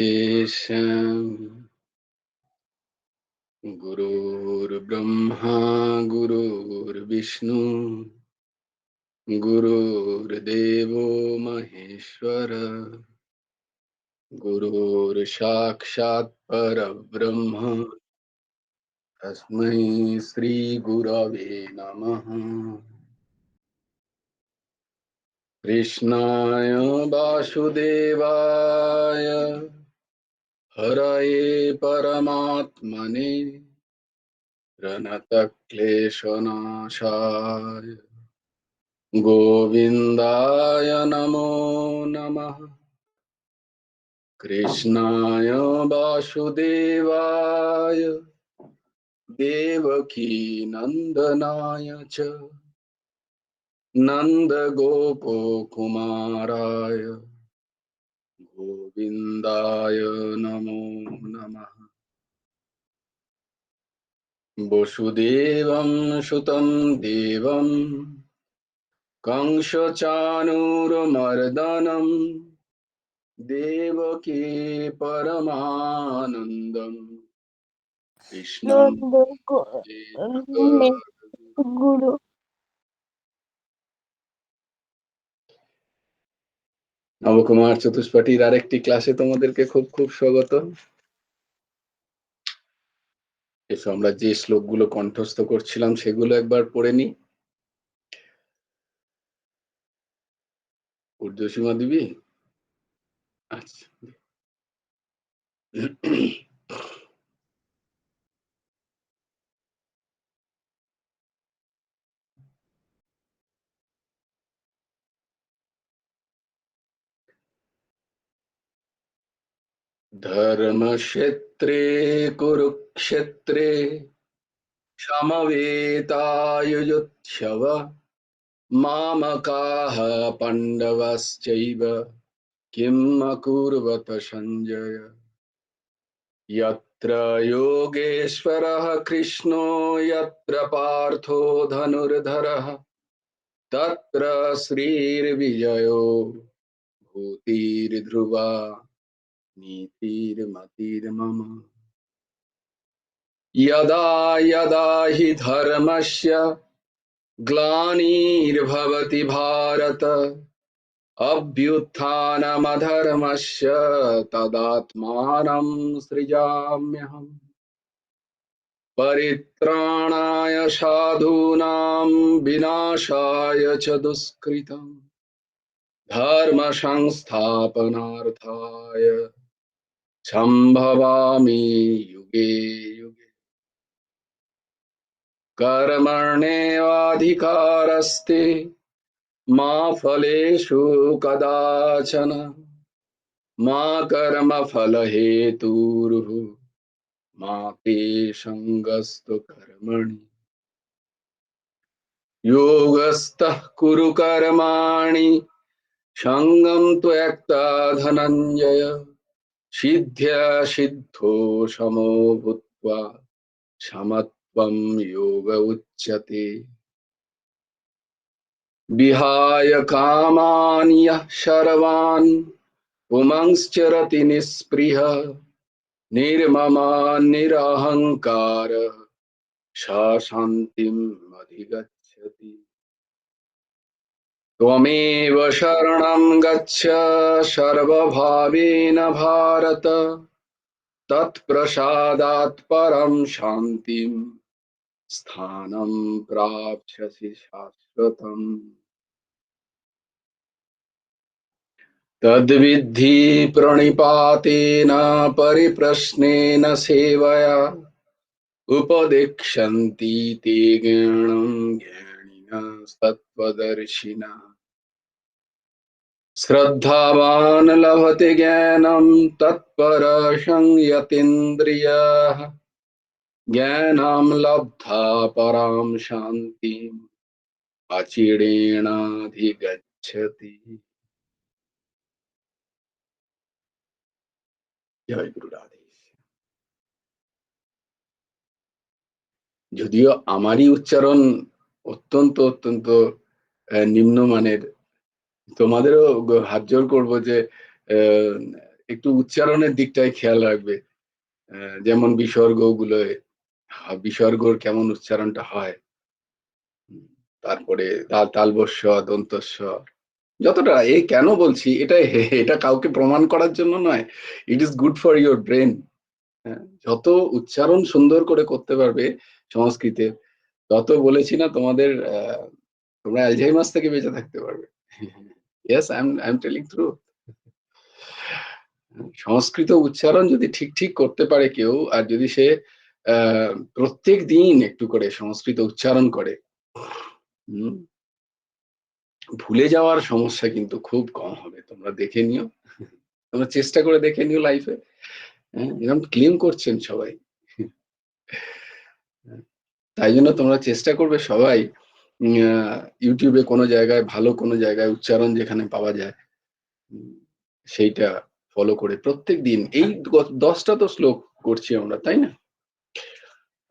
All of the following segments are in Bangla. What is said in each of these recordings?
येषाम् गुरुर्ब्रह्मा गुरुर्विष्णु गुरुर्देवो महेश्वर गुरुर्साक्षात् परब्रह्म तस्मै श्री गुरवे नमः। कृष्णाय वासुदेवाय हरये परमात्मने प्रणतक्लेशनाशाय गोविन्दाय नमो नमः। कृष्णाय वासुदेवाय देवकी नन्दनाय च नन्दगोपकुमाराय गोविन्दाय नमो नमः। वसुदेवं सुतं देवं कंसचाणूरमर्दनं देवकी परमानन्दं कृष्णं নন্দ जगद्गुरुं। গুরু। নবকুমার চতুষ্পাঠীর আরেকটি ক্লাসে তোমাদেরকে খুব খুব স্বাগত। এসো আমরা যে শ্লোকগুলো কণ্ঠস্থ করছিলাম সেগুলো একবার পড়ে নি। ঊর্ধ্বসীমা দিবি? আচ্ছা। ধর্মক্ষেত্রে কুরুক্ষেত্রে সমবেতাयुयुत्सव मामकाः पाण्डवश्चैव किम् अकुर्वत सञ्जय। यत्र योगेश्वरः कृष्णो यत्र पार्थो धनुर्धरः तत्र श्रीर्विजयो भूतिर्ध्रुवा नीतिर्मतिर्मम। यदा यदा हि धर्मस्य ग्लानिर्भवति भारत अभ्युत्थानमधर्मस्य तदात्मानं सृजाम्यहम्। परित्राणाय साधूनां विनाशाय च दुष्कृतं धर्म संस्थापनार्थाय संभवामि युगे युगे। कर्मण्येवाधिकारस्ते मा फलेषु कदाचन मा कर्मफलहेतुर्भुः मा ते सङ्गस्तु कर्मणि। योगस्थः कुरु कर्माणि सङ्गं त्वक्ता धनञ्जय सिद्ध्या सिद्धो समो भूत्वा समत्वं योग उच्यते। विहाय कामान् यः सर्वान् पुंश्चरति निःस्पृहः निर्ममो निरहङ्कारः स शान्तिम् अधिगच्छति। त्वमेव शरणं गच्छ सर्वभावेन भारत तत्प्रसादात् परं शान्तिं स्थानं प्राप्स्यसि शाश्वतम्। तद्विद्धि प्रणिपातेन परिप्रश्नेन सेवया उपदेक्षन्ति ते ज्ञानं ज्ञानिनस्तत्त्वदर्शिनः। श्रद्धावान् लभते ज्ञानं तत्परः यतीन्द्रियः ज्ञानं लब्धा परां शान्तिम् अचिरेणाधिगच्छति। জয় গুরু রাধেশ। যদিও আমারই উচ্চারণ অত্যন্ত অত্যন্ত নিম্নমানের, তোমাদেরও হাত জোর করবো যে একটু উচ্চারণের দিকটায় খেয়াল রাখবে। যেমন বিসর্গগুলোয় বিসর্গর কেমন উচ্চারণটা হয়। হুম, তারপরে তালবস্য, দন্তস্ব যতটা কেন বলছি এটা এটা কাউকে প্রমাণ করার জন্য নয়। It is good for your brain. হ্যাঁ? যত উচ্চারণ সুন্দর করে করতে পারবে সংস্কৃতের, তত বলেছি না তোমাদের তোমরা অ্যালঝাইমার্স থেকে বেঁচে থাকতে পারবে। Yes, I am telling truth. সংস্কৃত উচ্চারণ যদি ঠিক করতে পারে কেউ, আর যদি সে আ প্রত্যেক দিন একটু করে সংস্কৃত উচ্চারণ করে, হুম, ভুলে যাওয়ার সমস্যা কিন্তু খুব কম হবে। তোমরা দেখে নিও। তোমরা চেষ্টা করে দেখে নিও লাইফে। হ্যাঁ? এরকম ক্লেম করছেন সবাই। তাই জন্য তোমরা চেষ্টা করবে সবাই YouTube এ কোনো জায়গায় ভালো কোনো জায়গায় উচ্চারণ যেখানে পাওয়া যায়, উম সেইটা ফলো করে প্রত্যেকদিন এই ১০ টা তো শ্লোক করছি আমরা, তাই না?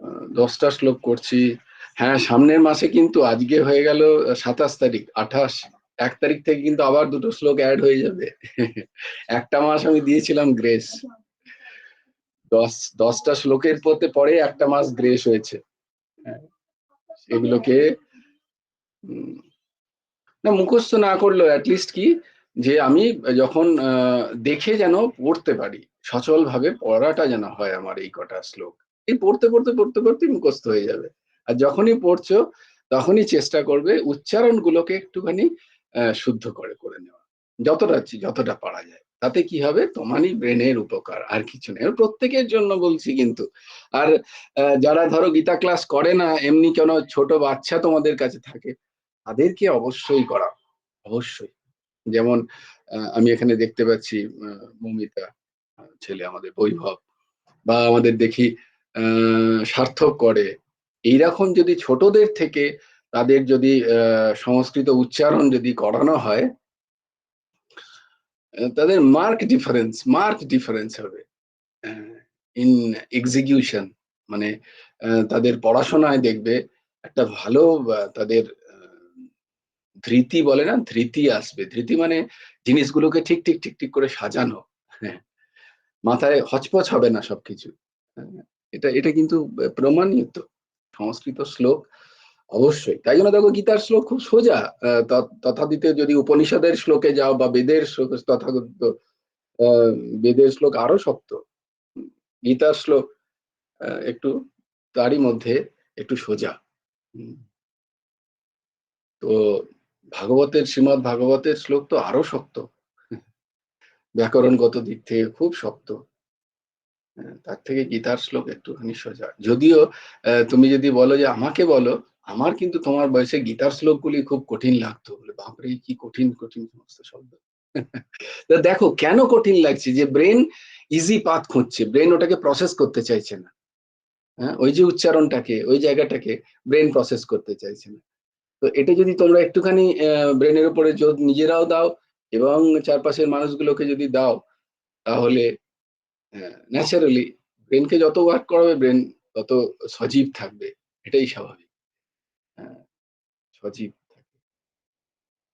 আ ১০ টা শ্লোক করছি। হ্যাঁ, সামনের মাসে কিন্তু আজকে হয়ে গেল ২৭ তারিখ, ২৮, ১ তারিখ থেকে কিন্তু আবার ২ টো শ্লোক এড হয়ে যাবে। একটা মাস আমি দিয়েছিলাম গ্রেস। ১০ টা শ্লোকের পরে একটা মাস গ্রেস হয়েছে। হ্যাঁ, এগুলোকে উম না মুখস্থ না করলেও এট লিস্ট কি যে আমি যখন দেখে যেন পড়তে পারি। সচলভাবে পড়াটা যেন হয় আমার এই কটা শ্লোক। এই পড়তেই মুখস্থ হয়ে যাবে। আর যখনই পড়ছো তখনই চেষ্টা করবে উচ্চারণগুলোকে একটুখানি শুদ্ধ করে নেওয়া। যতটা পারা যায়। তাতে কি হবে? তোমারই ব্রেনের উপকার। আর কিছু নেই। প্রত্যেকের জন্য বলছি কিন্তু। আর যারা ধরো গীতা ক্লাস করে না, এমনি কোনো ছোট বাচ্চা তোমাদের কাছে থাকে, তাদেরকে অবশ্যই করাও। অবশ্যই। যেমন আমি এখানে দেখতে পাচ্ছি আ মৌমিতা, ছেলে আমাদের বৈভব, বা আমাদের দেখি আ সার্থক করে। এইরকম যদি ছোটদের থেকে তাদের যদি সংস্কৃত উচ্চারণ যদি করানো হয়, তাদের মার্ক ডিফারেন্স হবে। অ্যা ইন এক্সিকিউশন, মানে তাদের পড়াশোনায় দেখবে একটা ভালো তাদের আ ধৃতি বলে না? ধৃতি আসবে। ধৃতি মানে জিনিসগুলোকে ঠিক করে সাজানো। হ্যাঁ, মাথায় হচপচ হবে না সবকিছু। হ্যাঁ, এটা কিন্তু প্রমাণিত। সংস্কৃত শ্লোক অবশ্যই। তাই জন্য দেখো গীতার শ্লোক খুব সোজা। তথাকথিত যদি উপনিষদের শ্লোকে যাও বা বেদের শ্লোক, তথাকথিত আ বেদের শ্লোক আরো শক্ত। উম গীতার শ্লোক একটু তারই মধ্যে একটু সোজা। হুম। তো শ্রীমদ্ ভাগবতের শ্লোক তো আরো শক্ত। ব্যাকরণগত দিক থেকে খুব শক্ত। তার থেকে গীতার শ্লোক একটুখানি সোজা। যদিও তুমি যদি বলো যে আমাকে বলো, আমার কিন্তু তোমার বয়সে গীতার শ্লোকগুলি খুব কঠিন লাগতো। বলে বাপরে! কি কঠিন সমস্ত শব্দ। তো দেখো কেন কঠিন লাগছে? যে ব্রেন ইজি পাথ খুঁজছে। ব্রেন ওটাকে প্রসেস করতে চাইছে না। হ্যাঁ? ওই যে উচ্চারণটাকে, ওই জায়গাটাকে ব্রেন প্রসেস করতে চাইছে না। তো এটা যদি তোমরা একটুখানি ব্রেনের উপরে জোর নিজেরাও দাও এবং চারপাশের মানুষগুলোকে যদি দাও, তাহলে ন্যাচারালি ব্রেনকে যত ওয়ার্ক করাবে ব্রেন তত সজীব থাকবে। এটাই স্বাভাবিক। হ্যাঁ, সজীব থাকবে।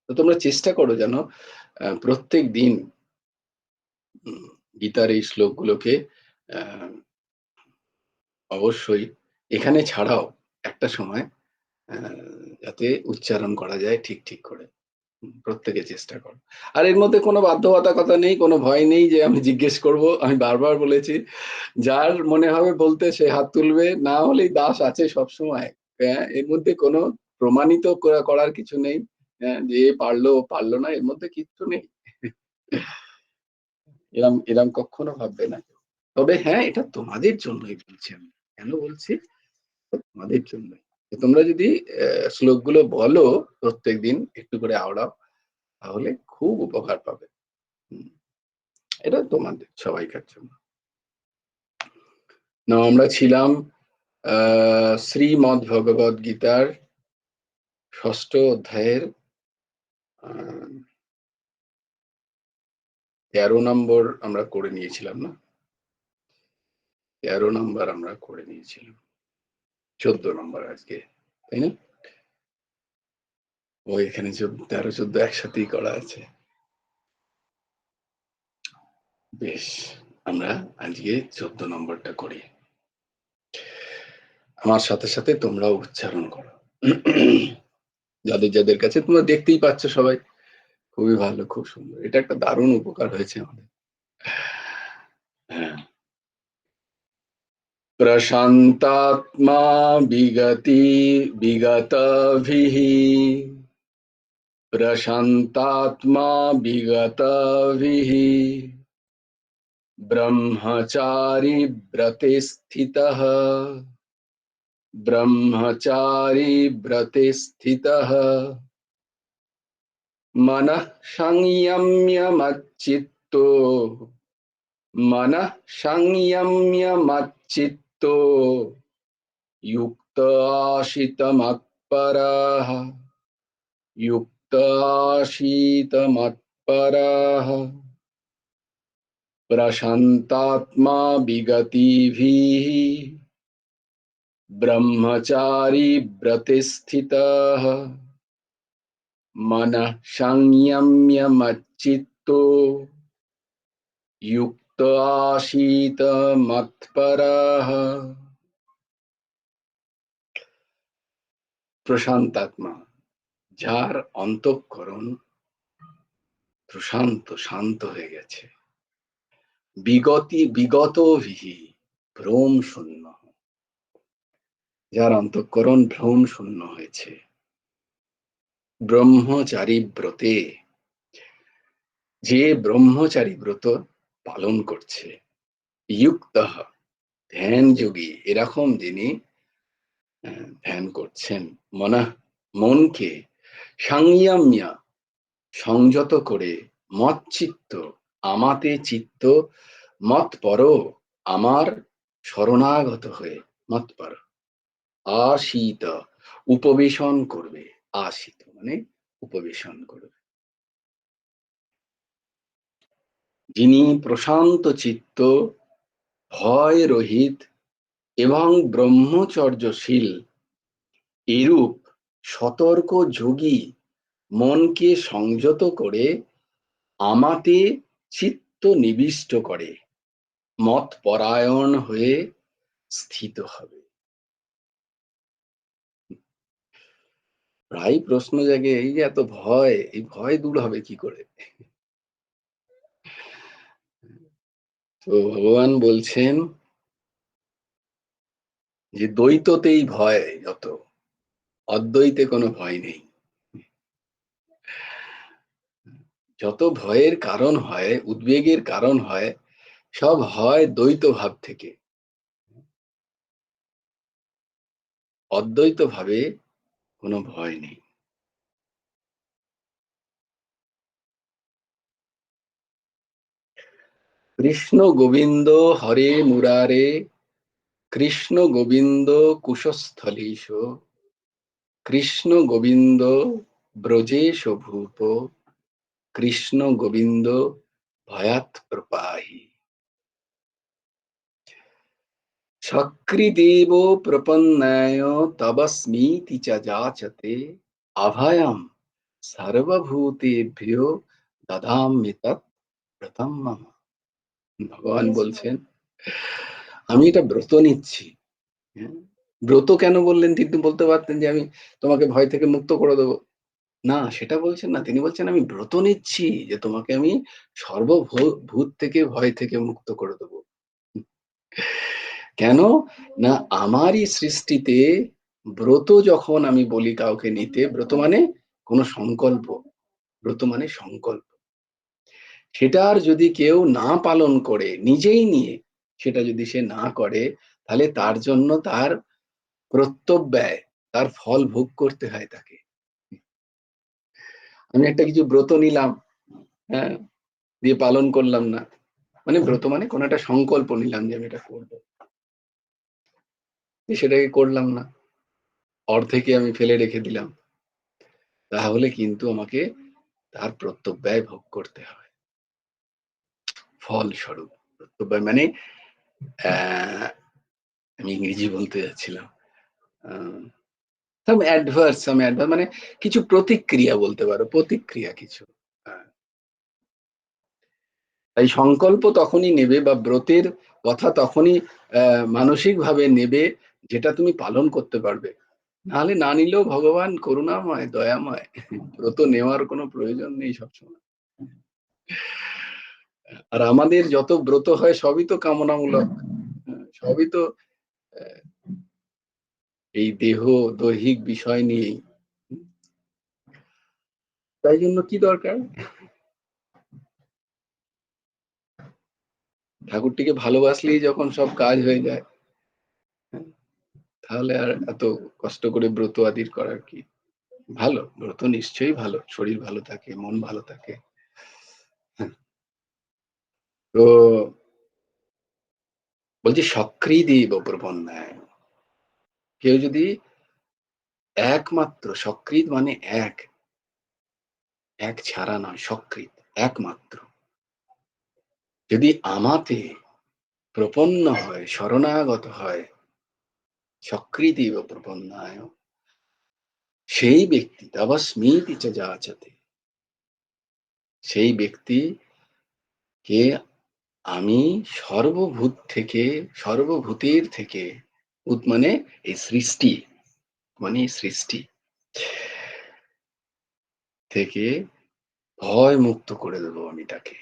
তো তোমরা চেষ্টা করো যেন প্রত্যেক দিন উম গীতার এই শ্লোকগুলোকে আ অবশ্যই এখানে ছাড়াও একটা সময় আ যাতে উচ্চারণ করা যায় ঠিক করে। প্রত্যেকে চেষ্টা করো। আর এর মধ্যে কোনো বাধ্যবাধকতা নেই, কোনো ভয় নেই যে আমি জিজ্ঞেস করব। আমি বারবার বলেছি, যার মনে হবে বলতে সে হাত তুলবে, না হলেই দাস আছে সবসময়। এর মধ্যে কোনো প্রমাণিত করার কিছু নেই। যে পারলো ও পারল না, এর মধ্যে কিচ্ছু নেই। এরম কক্ষনো ভাববে না কেউ। তবে হ্যাঁ, এটা তোমাদের জন্যই বলছি আমি। কেন বলছি? তোমাদের জন্যই। তোমরা যদি শ্লোকগুলো বলো প্রত্যেকদিন একটু করে আওড়াও, তাহলে খুব উপকার পাবে। হুম, এটা তোমাদের সবাইকার জন্য। না, আমরা ছিলাম আ শ্রীমদ্ভগবদ্গীতার ৬ষ্ঠ অধ্যায়ের আ ১৩ নম্বর আমরা করে নিয়েছিলাম না? ১৩ নাম্বার আমরা করে নিয়েছিলাম। ১৪ নম্বর আজকে। তাই না? ও এখানে ১৩, ১৪ একসাথেই করা আছে। বেশ, আমরা আজকে 14 নম্বরটা করি। আমার সাথে সাথে তোমরাও উচ্চারণ করো। যাদের যাদের কাছে তোমরা দেখতেই পাচ্ছ সবাই, খুবই ভালো, খুব সুন্দর। এটা একটা দারুণ উপকার হয়েছে আমাদের। হ্যাঁ, প্রশান্তাত্মা বিগতভিः, प्रशान्तात्मा विगतभिः, ब्रह्मचारी व्रते स्थितः, ब्रह्मचारी व्रते स्थितः, मनः संयम्य मच्चित्तो, मनः संयम्य मच्चित्तो, युक्त आशित मत्परः, युक्त आशित मत्परः, प्रशान्तात्मा विगतिभिः, ब्रह्मचारी व्रते स्थितः, मनः संयम्य मच्चित्तो, युक्त आसीत मत्परः। প্রশান্তাত্মা, যার অন্তঃকরণ প্রশান্ত, শান্ত হয়ে গেছে। বিগতভিः, ভ্রম শূন্য, যার অন্তঃকরণ ভ্রম শূন্য হয়েছে। ব্রহ্মচারী ব্রতে, যে ব্রহ্মচারী ব্রত পালন করছে। ইয়ুক্তঃ, ধ্যান যোগী, এরকম যিনি ধ্যান করছেন। মনঃ, মনকে, সংযম্য, সংযত করে, মচ্চিত্ত, আমাতে চিত্ত, মৎপর, আমার শরণাগত হয়ে, মৎপর, আশীত, উপবেশন করবে। আশীত মানে উপবেশন করবে। যিনি প্রশান্ত চিত্ত, ভয় রহিত এবং ব্রহ্মচর্যশীল, এরূপ সতর্ক যোগী মনকে সংযত করে আমাতে চিত্ত নিবিষ্ট করে মত পরায়ণ হয়ে স্থিত হবে। প্রায় প্রশ্ন জাগে, এই যে এত ভয়, এই ভয় দূর হবে কি করে? তো ভগবান বলছেন যে দ্বৈততেই ভয় যত, অদ্বৈতে কোনো ভয় নেই। যত ভয়ের কারণ হয়, উদ্বেগের কারণ হয়, সব হয় দ্বৈত ভাব থেকে। অদ্বৈত ভাবে কোনো ভয় নেই। কৃষ্ণ গোবিন্দ হরে মুরারে, কৃষ্ণ গোবিন্দ কুশস্থলীশ, কৃষ্ণ গোবিন্দ ব্রজেশ ভূপ, কৃষ্ণ গোবিন্দ ভয়াৎ প্রপাহি। সক্রিদেব প্রপন্নায় তবস্মীতি চ যাচতে, অভয়ম সর্বভূতেভ্যো দদামি তৎ ব্রতম মম। ভগবান বলছেন আমি এটা ব্রত নিচ্ছি। হ্যাঁ, ব্রত কেন বললেন? তিনি বলতে পারতেন যে আমি তোমাকে ভয় থেকে মুক্ত করে দেবো। না, সেটা বলছেন না। তিনি বলছেন আমি ব্রত নিচ্ছি যে তোমাকে আমি সর্বভূত থেকে, ভয় থেকে মুক্ত করে দেবো। কেন? না, আমারই সৃষ্টিতে ব্রত যখন আমি বলি কাউকে নিতে, ব্রত মানে কোনো সংকল্প, ব্রত মানে সংকল্প। সেটার যদি কেউ না পালন করে, নিজেই নিয়ে সেটা যদি সে না করে, তাহলে তার জন্য তার প্রত্যব্যয়, তার ফল ভোগ করতে হয় তাকে। আমি একটা কিছু ব্রত নিলাম, হ্যাঁ, দিয়ে পালন করলাম না, মানে ব্রত মানে কোনো একটা সংকল্প নিলাম যে আমি এটা করবো, সেটাকে করলাম না, অর্ধেকে আমি ফেলে রেখে দিলাম, তাহলে কিন্তু আমাকে তার প্রত্যব্যয় ভোগ করতে হয়। ফলস্বরূপ প্রত্যব্যয় মানে আমি ইংরেজি বলতে যাচ্ছিলাম, সাম অ্যাডভার্স মানে কিছু প্রতিক্রিয়া বলতে পারো, প্রতিক্রিয়া কিছু। তাই সংকল্প তখনই নেবে বা ব্রতের কথা তখনই মানসিকভাবে নেবে যেটা তুমি পালন করতে পারবে। নাহলে না নিলেও ভগবান করুণাময়, দয়াময়। ব্রত নেওয়ার কোনো প্রয়োজন নেই সবসময়। আর আমাদের যত ব্রত হয় সবই তো কামনামূলক। সবই তো অ্যা এই দেহ দৈহিক বিষয় নিয়েই। তাই জন্য কি দরকার? ঠাকুরটিকে ভালোবাসলেই যখন সব কাজ হয়ে যায়, হ্যাঁ, তাহলে আর এত কষ্ট করে ব্রত আদির করার কি? ভালো, ব্রত নিশ্চয়ই ভালো। শরীর ভালো থাকে, মন ভালো থাকে। হ্যাঁ, তো বলছি সক্রিয়দেব প্রপন্নায়। কেউ যদি একমাত্র সক্রিয় মানে এক, এক ছাড়া নয় সক্রিয়, একমাত্র। যদি আমাতে প্রপন্ন হয়, শরণাগত হয়, সক্রিয়দেব প্রপন্নায়, সেই ব্যক্তি তবস্মীতি চ যাচতে, সেই ব্যক্তিকে আমি সর্বভূত থেকে, সর্বভূতের থেকে, ভূত মানে এই সৃষ্টি, মানে সৃষ্টি থেকে ভয় মুক্ত করে দেবো আমি তাকে,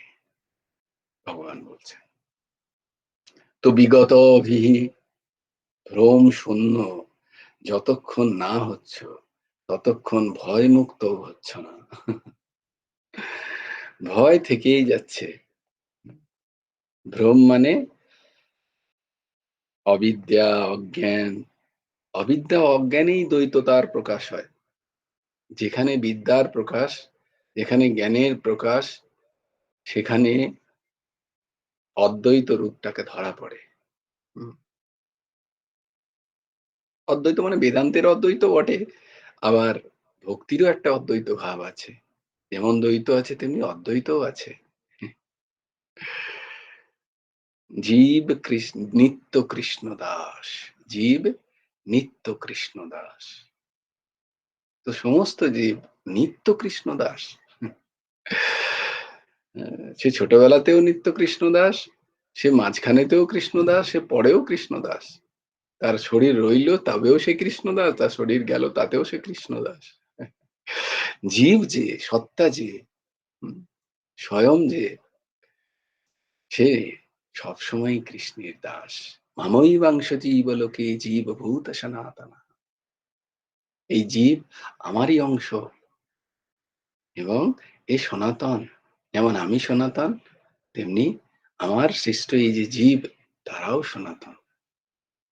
ভগবান বলছেন। তো বিগত ভিহি ভ্রম শূন্য যতক্ষণ না হচ্ছ ততক্ষণ ভয় মুক্ত হচ্ছ না। ভয় থেকেই যাচ্ছে। ভ্রম মানে অবিদ্যা, অজ্ঞান। অবিদ্যা অজ্ঞানেই দ্বৈততার প্রকাশ হয়। যেখানে বিদ্যার প্রকাশ, যেখানে জ্ঞানের প্রকাশ, সেখানে অদ্বৈত রূপটাকে ধরা পড়ে। হুম। অদ্বৈত মানে বেদান্তের অদ্বৈত বটে, আবার ভক্তিরও একটা অদ্বৈত ভাব আছে। যেমন দ্বৈত আছে তেমনি অদ্বৈতও আছে। জীব নিত্য কৃষ্ণ দাস, জীব নিত্য কৃষ্ণ দাস। তো সমস্ত জীব নিত্য কৃষ্ণ দাস। সে ছোটবেলাতেও নিত্য কৃষ্ণ দাস, সে মাঝখানেতেও কৃষ্ণ দাস, সে পরেও কৃষ্ণ দাস। তার শরীর রইল তবেও সে কৃষ্ণ দাস, তার শরীর গেল তাতেও সে কৃষ্ণ দাস। জীব যে, সত্তা যে, স্বয়ং যে, সে সবসময় কৃষ্ণের দাস। মামৈবাংশ জীবলোকে জীবভূত সনাতনা। এই জীব আমারই অংশ এবং এ সনাতন। যেমন আমি সনাতন, তেমনি আমার সৃষ্ট এই যে জীব তারাও সনাতন।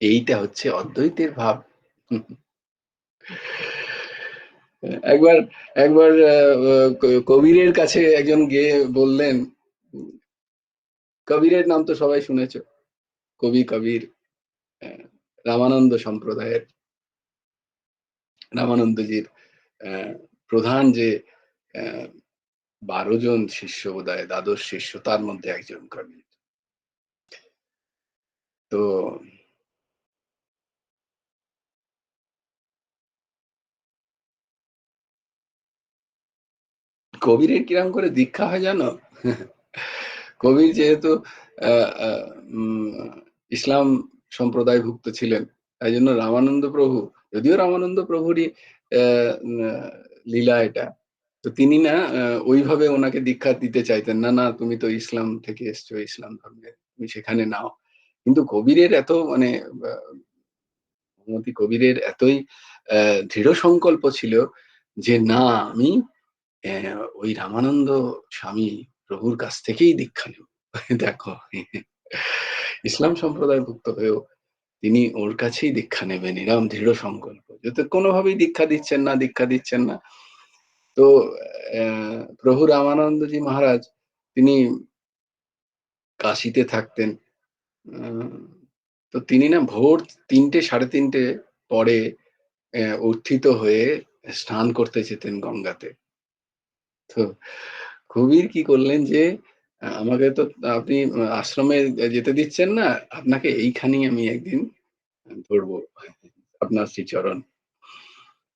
এইটা হচ্ছে অদ্বৈতের ভাব। একবার একবার কবিরের কাছে একজন গিয়ে বললেন, কবিরের নাম তো সবাই শুনেছ, কবি কবির, রামানন্দ সম্প্রদায়ের, রামানন্দজির প্রধান যে 12 জন শিষ্য, বোধহয় দ্বাদশ শিষ্য, তার মধ্যে একজন কবির। তো কবিরের কিরম করে দীক্ষা হয় জানো? কবির যেহেতু ইসলাম সম্প্রদায়ভুক্ত ছিলেন, তাই জন্য রামানন্দ প্রভু, যদিও রামানন্দ প্রভুরই লীলা এটা, তো তিনি না ওইভাবে ওনাকে দীক্ষা দিতে চাইতেন না, না তুমি তো ইসলাম থেকে এসছো, ইসলাম ধর্মে তুমি সেখানে নাও। কিন্তু কবিরের এত মানে মহামতি কবিরের এতই দৃঢ় সংকল্প ছিল যে না, আমি ওই রামানন্দ স্বামী প্রভুর কাছ থেকেই দীক্ষা নেব। দেখো, ইসলাম সম্প্রদায়ভুক্ত হয়েও তিনি ওর কাছেই দীক্ষা নেবেন, এরকম দৃঢ় সংকল্প, যাতে কোনোভাবেই দীক্ষা দিচ্ছেন না, দীক্ষা দিচ্ছেন না। তো প্রভু রামানন্দজি মহারাজ তিনি কাশিতে থাকতেন। তো তিনি না ভোর ৩টে, ৩:৩০ পরে উত্থিত হয়ে স্নান করতে যেতেন গঙ্গাতে। তো কবির কি করলেন যে, আমাকে তো আপনি আশ্রমে যেতে দিচ্ছেন না, আপনাকে এইখানেই আমি একদিন ধরবো, আপনার শ্রীচরণ।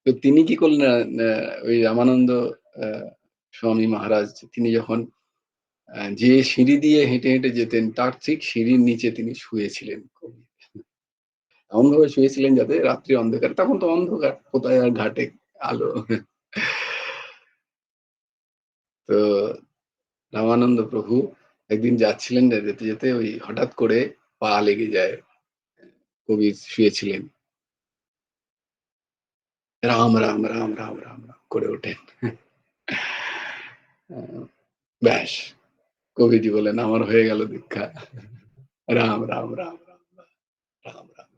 তো তিনি কি করলেন, ওই রামানন্দ আহ, স্বামী মহারাজ তিনি যখন যে সিঁড়ি দিয়ে হেঁটে, হেঁটে যেতেন তার ঠিক সিঁড়ির নিচে তিনি শুয়েছিলেন কবি। এমনভাবে শুয়েছিলেন যাতে রাত্রি অন্ধকারে, তখন তো অন্ধকার, কোথায় আর ঘাটে আলো। তো রামানন্দ প্রভু একদিন যাচ্ছিলেন, যেতে, যেতে ওই হঠাৎ করে পা লেগে যায়। কবি শুয়েছিলেন। রাম, রাম, রাম, রাম, রাম, রাম করে ওঠেন। ব্যাস, কবিজি বলেন আমার হয়ে গেল দীক্ষা। রাম, রাম, রাম, রাম, রাম, রাম।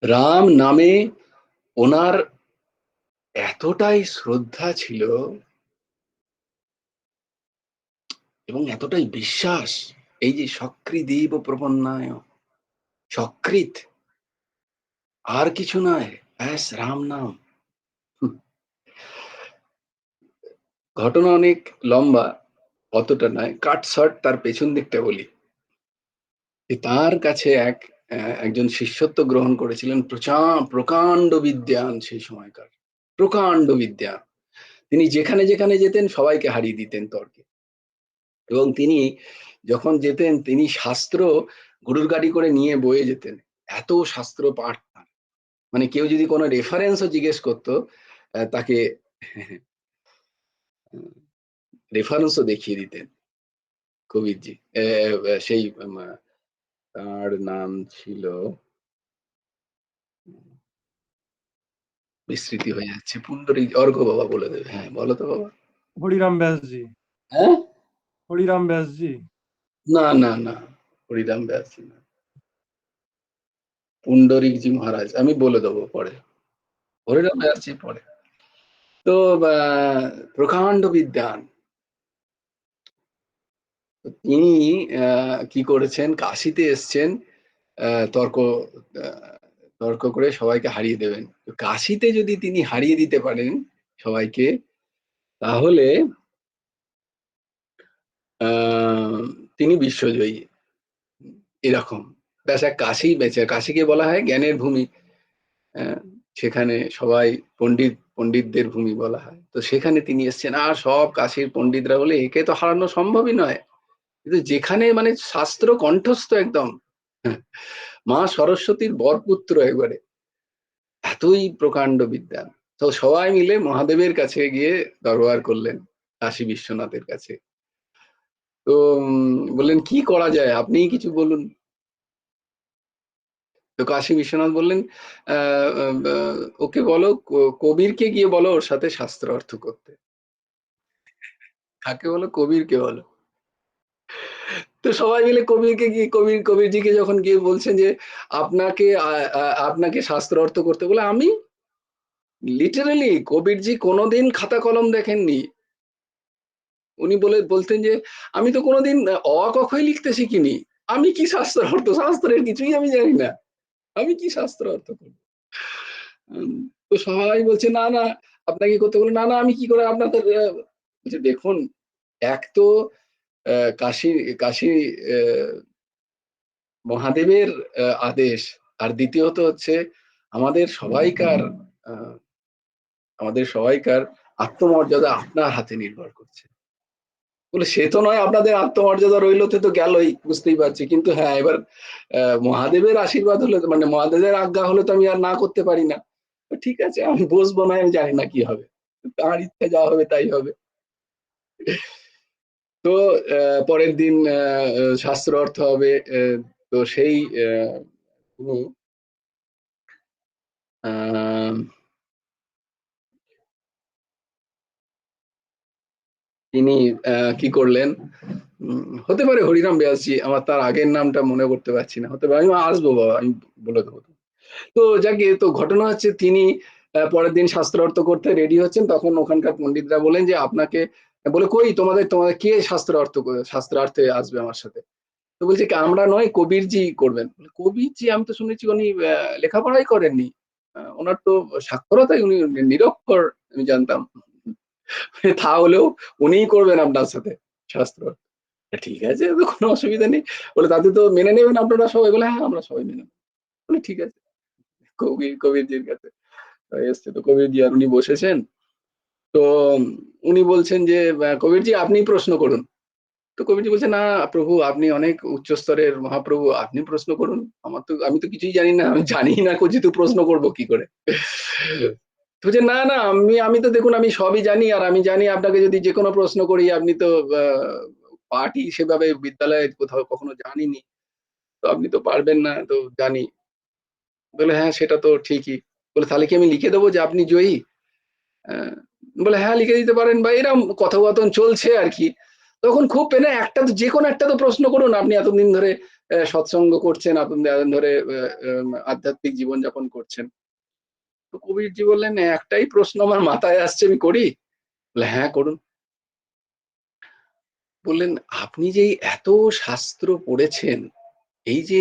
রাম নামে ওনার এতটাই শ্রদ্ধা ছিল এবং এতটাই বিশ্বাস, এই যে সক্রিদেব প্রপন্নায়, সক্রিত, আর কিছু নয়, ব্যাস রাম নাম। ঘটনা অনেক লম্বা, অতটা নয়, কাট শর্ট তার পেছন দিকটা বলি। তার কাছে একজন শিষ্যত্ব গ্রহণ করেছিলেন প্রকাণ্ড বিদ্বান সেই সময়কার, প্রকাণ্ড বিদ্বান। তিনি যেখানে যেখানে যেতেন সবাইকে হারিয়ে দিতেন তর্কে। এবং তিনি যখন যেতেন তিনি শাস্ত্র গরুর গাড়ি করে নিয়ে বয়ে যেতেন। এত শাস্ত্র পাঠ তার। মানে কেউ যদি কোনো রেফারেন্সও জিজ্ঞেস করতো, তাকে রেফারেন্সও দেখিয়ে দিতেন কবিরজি। সেই তার নাম ছিল, বিস্মৃতি হয়ে যাচ্ছে, পুণ্ডরীক, অর্ঘ্য বাবা বলে দেবে। হ্যাঁ বলো তো বাবা। হরিরাম ব্যাসজি। হ্যাঁ, হরিরাম ব্যাসজি। না না না, হরিরাম ব্যাসজি না, পুণ্ডরীকজি মহারাজ, আমি বলে দেবো পরে। হরিরাম ব্যাসজি পরে। তো প্রকাণ্ড বিদ্বান। তিনি কি করেছেন, কাশিতে এসছেন তর্ক, তর্ক করে সবাইকে হারিয়ে দেবেন। কাশিতে যদি তিনি হারিয়ে দিতে পারেন সবাইকে, তাহলে তিনি বিশ্বজয়ী, এরকম। ব্যাস, এক কাশি বেঁচে, কাশিকে বলা হয় জ্ঞানের ভূমি। আহ, সেখানে সবাই পণ্ডিতদের ভূমি বলা হয়। তো সেখানে তিনি এসছেন, আর সব কাশীর পণ্ডিতরা বলে একে তো হারানো সম্ভবই নয়। কিন্তু যেখানে মানে শাস্ত্র কণ্ঠস্থ একদম, হ্যাঁ, মা সরস্বতীর বরপুত্র একবারে, এতই প্রকাণ্ড বিদ্যা। তো সবাই মিলে মহাদেবের কাছে গিয়ে দরবার করলেন, কাশী বিশ্বনাথের কাছে। তো বললেন কি করা যায়, আপনিই কিছু বলুন। তো কাশী বিশ্বনাথ বললেন, ওকে বলো, কবিরকে গিয়ে বলো ওর সাথে শাস্ত্র অর্থ করতে। কাকে বলো, কবিরকে বলো। তো সবাই মিলে কবিরকে গিয়ে, কবিরজিকে যখন গিয়ে বলছেন যে আপনাকে আপনাকে শাস্ত্র অর্থ করতে বলে, আমি লিটারালি কবিরজি কোনোদিন খাতা কলম দেখেননি। উনি বলতেন যে আমি তো কোনোদিন অ ক খ লিখতে শিখিনি, আমি কি শাস্ত্র অর্থ, শাস্ত্রের কিছুই আমি জানি না, আমি কি শাস্ত্র অর্থ করবো। তো সবাই বলছে না না আপনাকে করতে বলে, না না আমি কি করে আপনাদের, দেখুন, এক তো কাশী কাশী মহাদেবের আদেশ, আর দ্বিতীয়ত হচ্ছে আমাদের সবাইকার, আহ, আমাদের সবাইকার আত্মমর্যাদা আপনার হাতে নির্ভর করছে। বলে সে তো নয়, আপনাদের আত্মমর্যাদা রইল তো গেলই, বুঝতেই পারছি, কিন্তু হ্যাঁ এবার মহাদেবের আশীর্বাদ হলে, মানে মহাদেবের আজ্ঞা হলে তো আমি আর না করতে পারি না। ঠিক আছে আমি বসবো না, আমি জানি না কি হবে, তার ইচ্ছা যা হবে তাই হবে। তো পরের দিন শাস্ত্র অর্থ হবে। তো সেই তিনি তিনি কি করলেন, হতে পারে হরিরাম ব্যাসজি, আমার তার আগের নামটা মনে করতে পারছি না, হতে পারে, আমি আসবো বাবা, আমি বলে দেবো। তো যাকে, তো ঘটনা হচ্ছে তিনি পরের দিন শাস্ত্র অর্থ করতে রেডি হচ্ছেন, তখন ওখানকার পণ্ডিতরা বলেন যে আপনাকে, বলে কই তোমাদের তোমাদের কে শাস্ত্র অর্থ, শাস্ত্রার্থে আসবে আমার সাথে। তো বলছে কি আমরা নয়, কবিরজি করবেন। কবিরজি, আমি তো শুনেছি উনি লেখাপড়াই করেননি, ওনার তো সাক্ষরতাই, উনি নিরক্ষর, আমি জানতাম। তাহলেও উনিই করবেন আপনার সাথে শাস্ত্র। ঠিক আছে, তো কোনো অসুবিধা নেই। বলে তাতে তো মেনে নেবেন আপনারা সবাই, বলে হ্যাঁ আমরা সবাই মেনে নেব। বলে ঠিক আছে, কবিরজির কাছে এসছে। তো কবিরজি আর উনি বসেছেন, তো উনি বলছেন যে কবিরজি আপনি প্রশ্ন করুন। তো কবিরজি বলছে, না প্রভু আপনি অনেক উচ্চ স্তরের মহাপ্রভু, আপনি প্রশ্ন করুন। আমি তো কিছুই জানি না, আমি জানি না যেহেতু প্রশ্ন করব কি করে। তো বলছে, না না আমি তো দেখুন আমি সবই জানি, আর আমি জানি আপনাকে যদি যে কোনো প্রশ্ন করি আপনি তো পাঠই সেভাবে বিদ্যালয়ে কোথাও কখনো জানিনি, তো আপনি তো পারবেন না, তো জানি। বলে হ্যাঁ সেটা তো ঠিকই। বলে তাহলে কি আমি লিখে দেবো যে আপনি জয়ী? আহ, বলে হ্যাঁ লিখে দিতে পারেন, বা এরকম কথোপকথন চলছে আর কি। তখন খুব পেনে একটা তো যে কোনো একটা তো প্রশ্ন করুন, আপনি এতদিন ধরে সৎসঙ্গ করছেন, আপনি এতদিন ধরে আধ্যাত্মিক জীবনযাপন করছেন। তো কবিরজি বললেন, একটাই প্রশ্ন আমার মাথায় আসছে, আমি করি? বলে হ্যাঁ করুন। বললেন, আপনি যে এত শাস্ত্র পড়েছেন, এই যে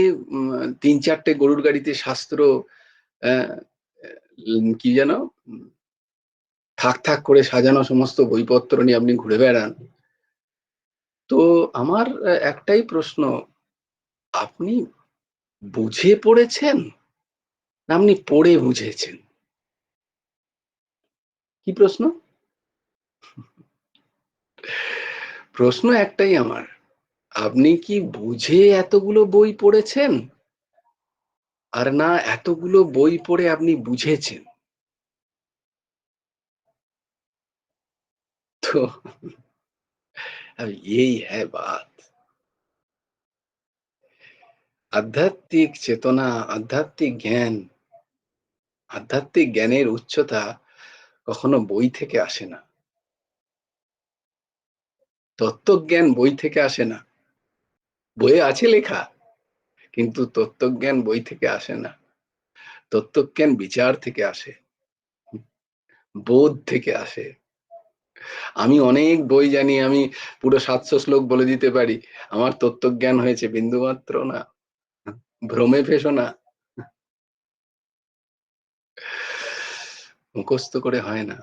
৩-৪টে গরুর গাড়িতে শাস্ত্র, আহ, কি যেন থাক থাক করে সাজানো সমস্ত বইপত্র নিয়ে আপনি ঘুরে বেড়ান, তো আমার একটাই প্রশ্ন, আপনি বুঝে পড়েছেন না আপনি পড়ে বুঝেছেন? কি প্রশ্ন? প্রশ্ন একটাই আমার, আপনি কি বুঝে এতগুলো বই পড়েছেন, আর না এতগুলো বই পড়ে আপনি বুঝেছেন? তো अब यही है बात। আধ্যাত্মিক চেতনা, আধ্যাত্মিক জ্ঞান, আধ্যাত্মিক জ্ঞানের উচ্চতা কখনো বই থেকে আসে না। তত্ত্বজ্ঞান বই থেকে আসে না। বইয়ে আছে লেখা, কিন্তু তত্ত্বজ্ঞান বই থেকে আসে না। তত্ত্বজ্ঞান বিচার থেকে আসে, বোধ থেকে আসে। আমি অনেক বই জানি, আমি পুরো ৭০০ শ্লোক বলে দিতে পারি, আমার তত্ত্বজ্ঞান হয়েছে বিন্দুমাত্র না। ভ্রমে ফেসো না, মুখস্থ করে হয় না,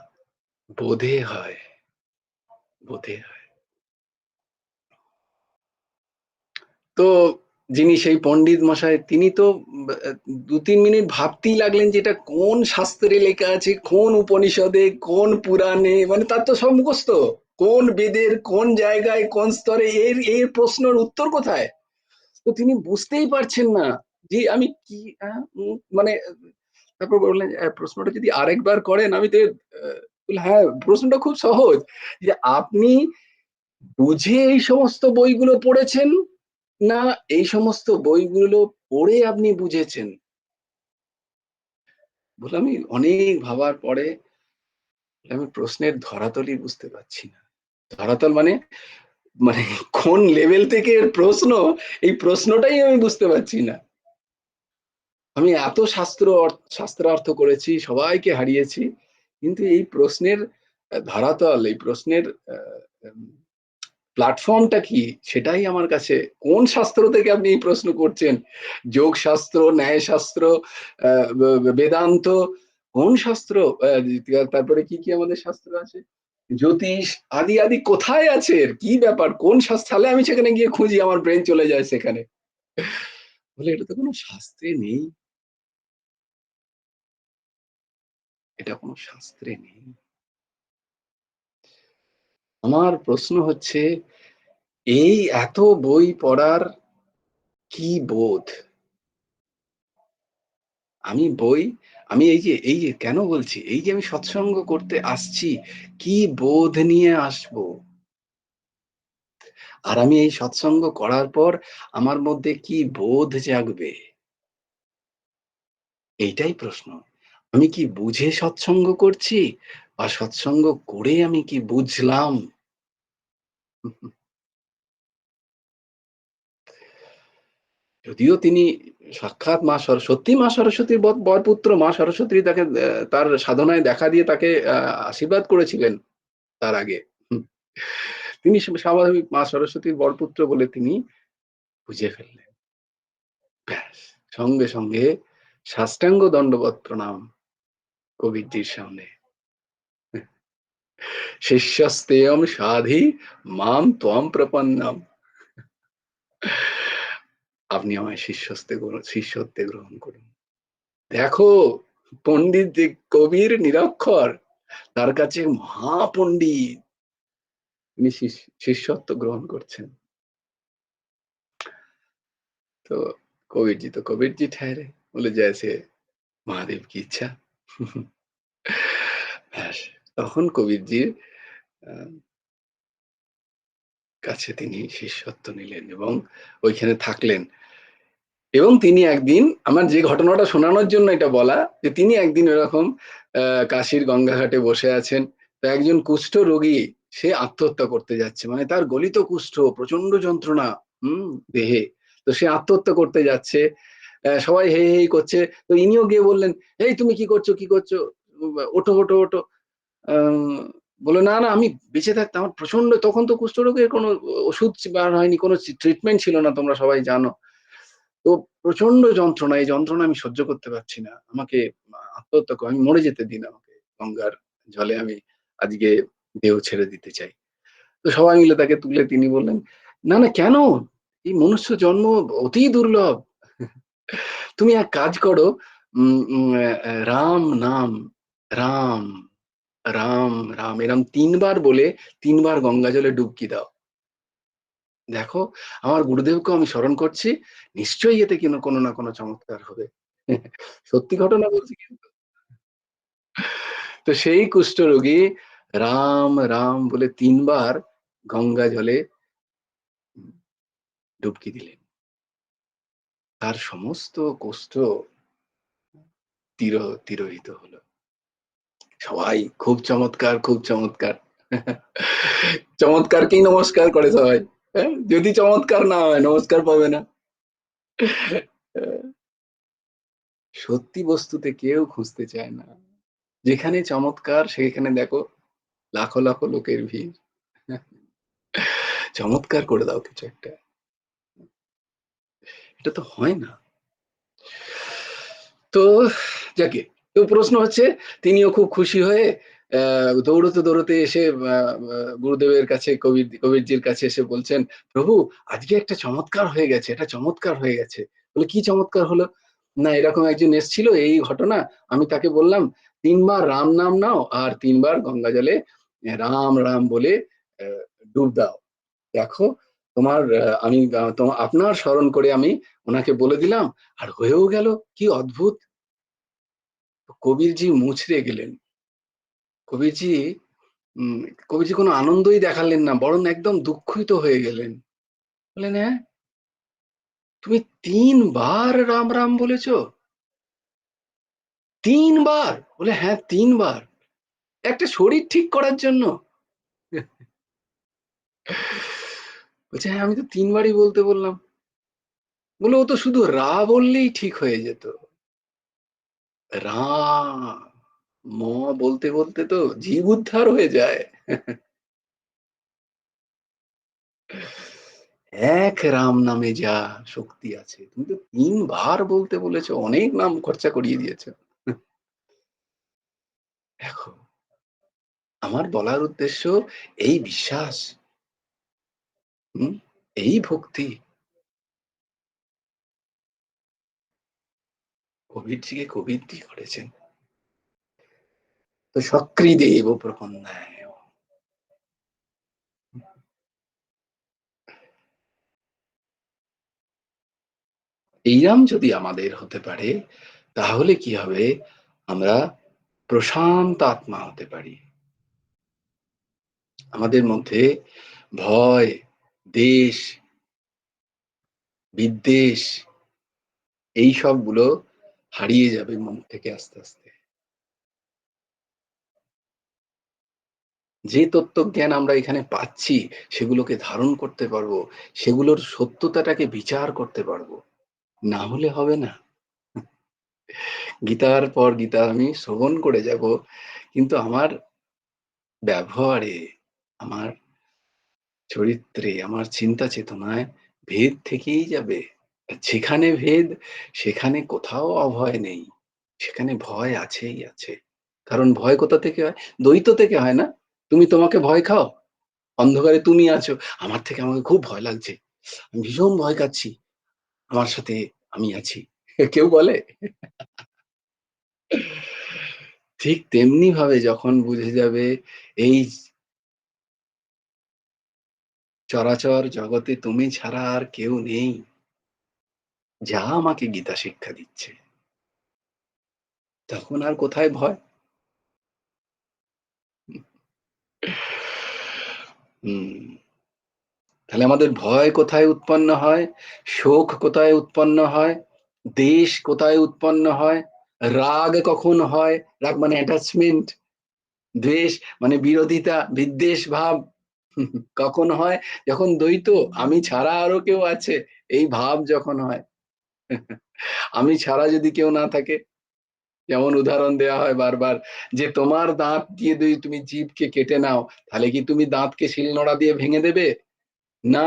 বোধে হয়, বোধে হয়। তো যিনি সেই পণ্ডিত মশাই, তিনি তো ২-৩ মিনিট ভাবতেই লাগলেন যে এটা কোন শাস্ত্রে লেখা আছে, কোন উপনিষদে, কোন পুরাণে, মানে তার তো সব মুখস্থ। কোন বেদের কোন জায়গায় কোন স্তরে, এর এর প্রশ্নের উত্তর কোথায়? তো তিনি বুঝতেই পারছেন না যে আমি কি, মানে তারপর বললেন, প্রশ্নটা যদি আরেকবার করেন আমি তো বললাম, হ্যাঁ প্রশ্নটা খুব সহজ, যে আপনি বুঝে এই সমস্ত বইগুলো পড়েছেন, না এই সমস্ত বইগুলো পড়ে আপনি বুঝেছেন? বললাম, আমি অনেক ভাবার পরে আমি প্রশ্নের ধরাতলই বুঝতে পারছি না। ধরাতল মানে, মানে কোন লেভেল থেকে এর প্রশ্ন, এই প্রশ্নটাই আমি বুঝতে পারছি না। আমি এত শাস্ত্রার্থ করেছি, সবাইকে হারিয়েছি, কিন্তু এই প্রশ্নের ধরাতল, এই প্রশ্নের প্ল্যাটফর্মটা কি, সেটাই আমার কাছে, কোন শাস্ত্র থেকে আপনি এই প্রশ্ন করছেন? যোগ শাস্ত্র, ন্যায় শাস্ত্র, বেদান্ত, কোন শাস্ত্র? তারপরে কি কি আমাদের শাস্ত্র আছে, জ্যোতিষ, আদি আদি কোথায় আছে, কি ব্যাপার, কোন শাস্ত্র? তাহলে আমি সেখানে গিয়ে খুঁজি, আমার ব্রেন চলে যায় সেখানে। বলে এটা তো কোনো শাস্ত্রে নেই, এটা কোনো শাস্ত্রে নেই। আমার প্রশ্ন হচ্ছে, এই এত বই পড়ার কি বোধ? আমি বই, আমি এই যে কেন বলছি, এই যে আমি সৎসঙ্গ করতে আসছি, কি বোধ নিয়ে আসবো? আর আমি এই সৎসঙ্গ করার পর আমার মধ্যে কি বোধ জাগবে? এইটাই প্রশ্ন। আমি কি বুঝে সৎসঙ্গ করছি, বা সৎসঙ্গ করে আমি কি বুঝলাম? যদিও তিনি সাক্ষাৎ মা সত্যি মা সরস্বতীর বরপুত্র, মা সরস্বতী তাকে তার সাধনায় দেখা দিয়ে তাকে আশীর্বাদ করেছিলেন তার আগে। তিনি স্বাভাবিক মা সরস্বতীর বরপুত্র বলে তিনি বুঝে ফেললেন। ব্যাস, সঙ্গে সঙ্গে সাষ্টাঙ্গ দণ্ডবত প্রণাম কবিরজির সামনে। শিষ্যস্তেয়ম সাধি মাম ত্বম প্রপন্নম। আপনি আমায় শিষ্যত্বে গ্রহণ করুন। দেখো, পণ্ডিত যে কবির নিরক্ষর, তার কাছে মহাপণ্ডিত, তিনি শিষ্যত্ব গ্রহণ করছেন। तो कबीर जी ठहरे, बोले जैसे महादेव की इच्छा। ব্যাস, তখন কবিরজির কাছে তিনি শিষ্যত্ব নিলেন এবং ওইখানে থাকলেন। এবং তিনি একদিন, আমার যে ঘটনাটা শোনানোর জন্য এটা বলা, যে তিনি একদিন এরকম কাশীর গঙ্গাঘাটে বসে আছেন, তো একজন কুষ্ঠ রোগী সে আত্মহত্যা করতে যাচ্ছে, মানে তার গলিত কুষ্ঠ, প্রচন্ড যন্ত্রণা দেহে, তো সে আত্মহত্যা করতে যাচ্ছে, সবাই হেই হেই করছে, তো ইনিও গিয়ে বললেন, এই তুমি কি করছো কি করছো, ওঠো ওঠো ওঠো। বলে না না, আমি বেঁচে থাকতে, আমার প্রচন্ড, তখন তো কুষ্ঠরোগের কোনো ওষুধ বার হয়নি, কোনো ট্রিটমেন্ট ছিল না, তোমরা সবাই জানো, তো প্রচন্ড যন্ত্রণা, এই যন্ত্রণা আমি সহ্য করতে পারছি না, আমাকে আত্মহত্যা আমি মরে যেতে দিন, আমাকে গঙ্গার জলে আমি আজকে দেহ ছেড়ে দিতে চাই। তো সবাই মিলে তাকে তুলে, তিনি বললেন, না না, কেন, এই মনুষ্য জন্ম অতি দুর্লভ, তুমি এক কাজ করো, রাম নাম, রাম রাম রাম এরম ৩ বার বলে ৩ বার গঙ্গা জলে ডুবকি দাও, দেখো, আমার গুরুদেবকেও আমি স্মরণ করছি, নিশ্চয়ই এতে কিন্তু কোনো না কোনো চমৎকার হবে। সত্যি ঘটনা বলছি কিন্তু। তো সেই কুষ্ঠরোগী রাম রাম বলে ৩ বার গঙ্গা জলে ডুবকি দিলেন, তার সমস্ত কুষ্ঠ তিরোহিত হলো। সবাই খুব চমৎকার, খুব চমৎকার। চমৎকারকেই নমস্কার করে সবাই, হ্যাঁ, যদি চমৎকার না হয় নমস্কার পাবে না। সত্যি বস্তুতে কেউ খুঁজতে চায় না, যেখানে চমৎকার সেখানে দেখো লাখো লাখো লোকের ভিড়। চমৎকার করে দাও কিছু একটা, এটা তো হয় না। তো যাকে, তো প্রশ্ন হচ্ছে, তিনিও খুব খুশি হয়ে দৌড়তে দৌড়তে এসে গুরুদেবের কাছে, কবিরজির কাছে এসে বলছেন, প্রভু আজকে একটা চমৎকার হয়ে গেছে, এটা চমৎকার হয়ে গেছে। বলে কি চমৎকার হলো? না, এরকম একজন এসেছিল, এই ঘটনা, আমি তাকে বললাম ৩ বার রাম নাম নাও আর ৩ বার গঙ্গা জলে রাম রাম বলে ডুব দাও, দেখো তোমার আমি তোমার আপনার স্মরণ করে আমি ওনাকে বলে দিলাম, আর হয়েও গেল, কি অদ্ভুত। কবিরজি মুচড়ে গেলেন। কবিরজি উম কবিরজি কোনো আনন্দই দেখালেন না, বরং একদম দুঃখিত হয়ে গেলেন। বললেন, হ্যাঁ, তুমি ৩ বার রাম রাম বলেছো? ৩ বার? বলে হ্যাঁ, ৩ বার, একটা শরীর ঠিক করার জন্য? বলছে, হ্যাঁ, আমি তো ৩ বারই বলতে বললাম। বলে, ও তো শুধু রা বললেই ঠিক হয়ে যেত, রা ম বলতে বলতে তো জীব উদ্ধার হয়ে যায়। এক রাম নামে যা শক্তি আছে, তুমি তো ৩ বার বলতে বলেছো, অনেক নাম খরচা করিয়ে দিয়েছো। দেখো, আমার বলার উদ্দেশ্য এই বিশ্বাস, এই ভক্তি কবিরজিকে কবিরজি করেছেন। তো সক্রিদেব প্রপন্নায়, এইরাম যদি আমাদের হতে পারে, তাহলে কি হবে, আমরা প্রশান্ত আত্মা হতে পারি। আমাদের মধ্যে ভয়, দেশ, বিদ্বেষ, এই সবগুলো হারিয়ে যাবে মন থেকে আস্তে আস্তে। যে তত্ত্বজ্ঞান আমরা এখানে পাচ্ছি, সেগুলোকে ধারণ করতে পারবো, সেগুলোর সত্যতাটাকে বিচার করতে পারবো, না হলে হবে না। গীতার পর গীতা আমি শ্রবণ করে যাব, কিন্তু আমার ব্যবহারে, আমার চরিত্রে, আমার চিন্তা চেতনায় ভেদ থেকেই যাবে। যেখানে ভেদ, সেখানে কোথাও অভয় নেই, সেখানে ভয় আছেই আছে। কারণ ভয় কোথা থেকে হয়? দ্বৈত থেকে হয় না? তুমি তোমাকে ভয় খাও, অন্ধকারে তুমি আছো, আমার থেকে আমাকে খুব ভয় লাগছে, আমি ভীষণ ভয় খাচ্ছি, আমার সাথে আমি আছি। কেউ বলে? ঠিক তেমনি ভাবে যখন বুঝে যাবে এই চরাচর জগতে তুমি ছাড়া আর কেউ নেই, যা আমাকে গীতা শিক্ষা দিচ্ছে, তখন আর কোথায় ভয়? হুম। তাহলে আমাদের ভয় কোথায় উৎপন্ন হয়? শোক কোথায় উৎপন্ন হয়? দ্বেষ কোথায় উৎপন্ন হয়? রাগ কখন হয়? রাগ মানে অ্যাটাচমেন্ট, দ্বেষ মানে বিরোধিতা, বিদ্বেষ ভাব কখন হয়? যখন দ্বৈত, আমি ছাড়া আরো কেউ আছে, এই ভাব যখন হয়। আমি ছাড়া যদি কেউ না থাকে, যেমন উদাহরণ দেওয়া হয় বারবার, যে তোমার দাঁত দিয়ে যদি তুমি জিভকে কেটে নাও, তাহলে কি তুমি দাঁতকে শিলনোড়া দিয়ে ভেঙে দেবে? না,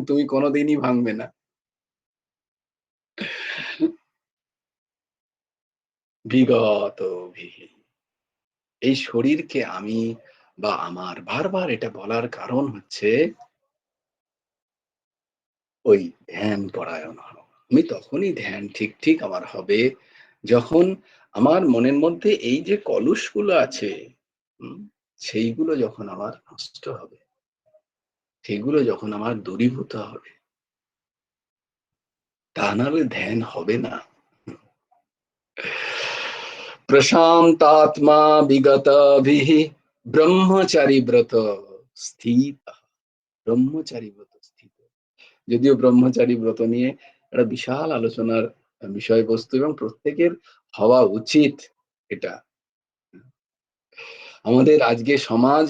তুমি কোনোদিনই ভাঙবে না। বিগত বিহি। এই শরীরকে আমি বা আমার, বারবার এটা বলার কারণ হচ্ছে ওই ধ্যান পরায়ণ হওয়া। আমি তখনই ধ্যান ঠিক ঠিক আমার হবে যখন আমার মনের মধ্যে এই যে কলুষগুলো আছে, হুম, সেইগুলো যখন আমার নষ্ট হবে, সেগুলো যখন আমার দূরীভূত হবে, তা নাহলে ধ্যান হবে না। প্রশান্তাত্মা বিগত বিহি ব্রহ্মচারী ব্রত স্থিত। ব্রহ্মচারী ব্রত স্থিত। যদিও ব্রহ্মচারী ব্রত নিয়ে একটা বিশাল আলোচনার বিষয়বস্তু, এবং প্রত্যেকের হওয়া উচিত এটা। আমাদের আজকে সমাজ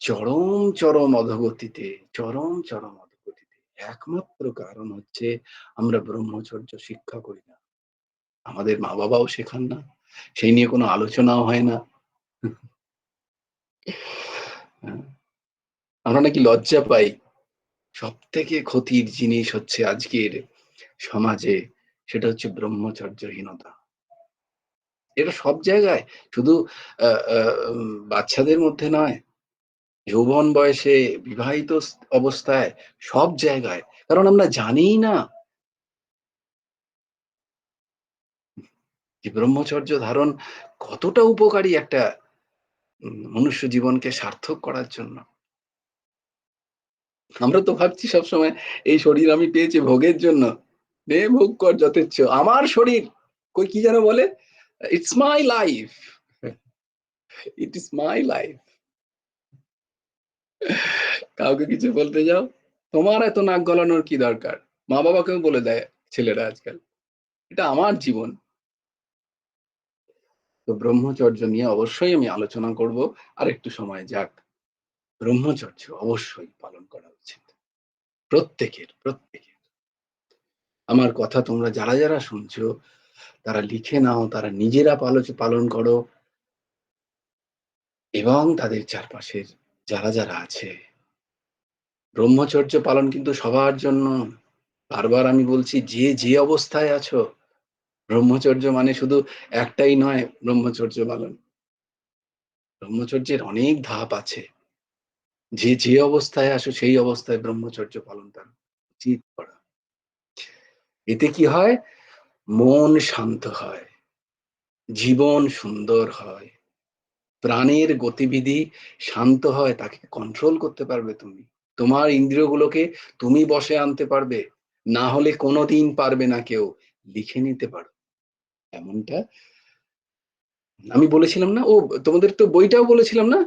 চরম চরম অধোগতিতে, চরম চরম অধোগতিতে, একমাত্র কারণ হচ্ছে আমরা ব্রহ্মচর্য শিক্ষা করি না। আমাদের মা বাবাও শেখান না, সেই নিয়ে কোনো আলোচনাও হয় না। আমরা নাকি লজ্জা পাই। সব থেকে ক্ষতির জিনিস হচ্ছে আজকের সমাজে, সেটা হচ্ছে ব্রহ্মচর্যহীনতা। এটা সব জায়গায়, শুধু বাচ্চাদের মধ্যে নয়, যৌবন বয়সে, বিবাহিত অবস্থায়, সব জায়গায়। কারণ আমরা জানিই না যে ব্রহ্মচর্য ধারণ কতটা উপকারী একটা মনুষ্য জীবনকে সার্থক করার জন্য। আমরা তো ভাবছি সবসময় এই শরীর আমি পেয়েছি ভোগের জন্য। নে ভোগ কর যথেচ্ছ। আমার শরীর, কই কি যেন বলে? It's my life. It is my life. কাউকে কিছু বলতে যাও, তোমার এত নাক গলানোর কি দরকার? মা বাবাকেও বলে দেয় ছেলেরা আজকাল। এটা আমার জীবন। তো ব্রহ্মচর্য নিয়ে অবশ্যই আমি আলোচনা করব। আরেকটু সময় যাক। ব্রহ্মচর্য অবশ্যই পালন করা উচিত। প্রত্যেকের, প্রত্যেকের। আমার কথা তোমরা যারা যারা শুনছো, তারা লিখে নাও, তারা নিজেরা পালন করো, এবং তাদের চারপাশের যারা যারা আছে। ব্রহ্মচর্য পালন কিন্তু সবার জন্য। বারবার আমি বলছি, যে যে অবস্থায় আছো, ব্রহ্মচর্য মানে শুধু একটাই নয় ব্রহ্মচর্য পালন। ব্রহ্মচর্যের অনেক ধাপ আছে। যে যে অবস্থায় আসো সেই অবস্থায় ব্রহ্মচর্য পালন করা উচিত করা। এতে কি হয়? মন শান্ত হয়, জীবন সুন্দর হয়, প্রাণের গতিবিধি শান্ত হয়, তাকে কন্ট্রোল করতে পারবে তুমি। তোমার ইন্দ্রিয়গুলোকে তুমি বশে আনতে পারবে। না হলে কোনোদিন পারবে না কেউ। লিখে নিতে পারো। এমনটা আমি বলেছিলাম না? ও, তোমাদের তো বইটাও বলেছিলাম না?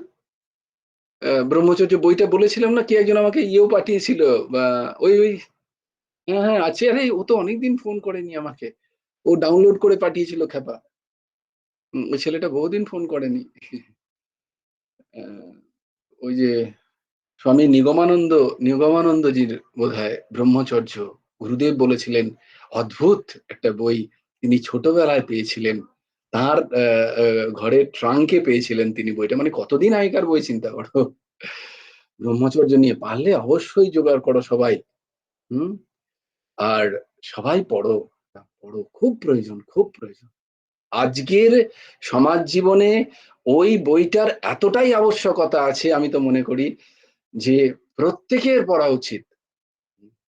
ব্রহ্মচর্য বইটা বলেছিলাম না? কে একজন আমাকে ইয়েও পাঠিয়েছিল, বা ওই হ্যাঁ, হ্যাঁ আছে। আরে ও তো অনেকদিন ফোন করেনি আমাকে। ও ডাউনলোড করে পাঠিয়েছিল ক্ষেপা। ওই ছেলেটা বহুদিন ফোন করেনি। আহ, ওই যে স্বামী নিগমানন্দজির বোধহয় ব্রহ্মচর্য, গুরুদেব বলেছিলেন, অদ্ভুত একটা বই। তিনি ছোটবেলায় পেয়েছিলেন, তার ঘরের ট্রাঙ্কে পেয়েছিলেন তিনি বইটা। মানে কতদিন আগেকার বই, চিন্তা করো। ব্রহ্মচর্য নিয়ে পারলে অবশ্যই জোগাড় করো সবাই। হুম। আর সবাই পড়ো, পড়ো, খুব প্রয়োজন, খুব প্রয়োজন। আজকের সমাজ জীবনে ওই বইটার এতটাই আবশ্যকতা আছে, আমি তো মনে করি যে প্রত্যেকের পড়া উচিত।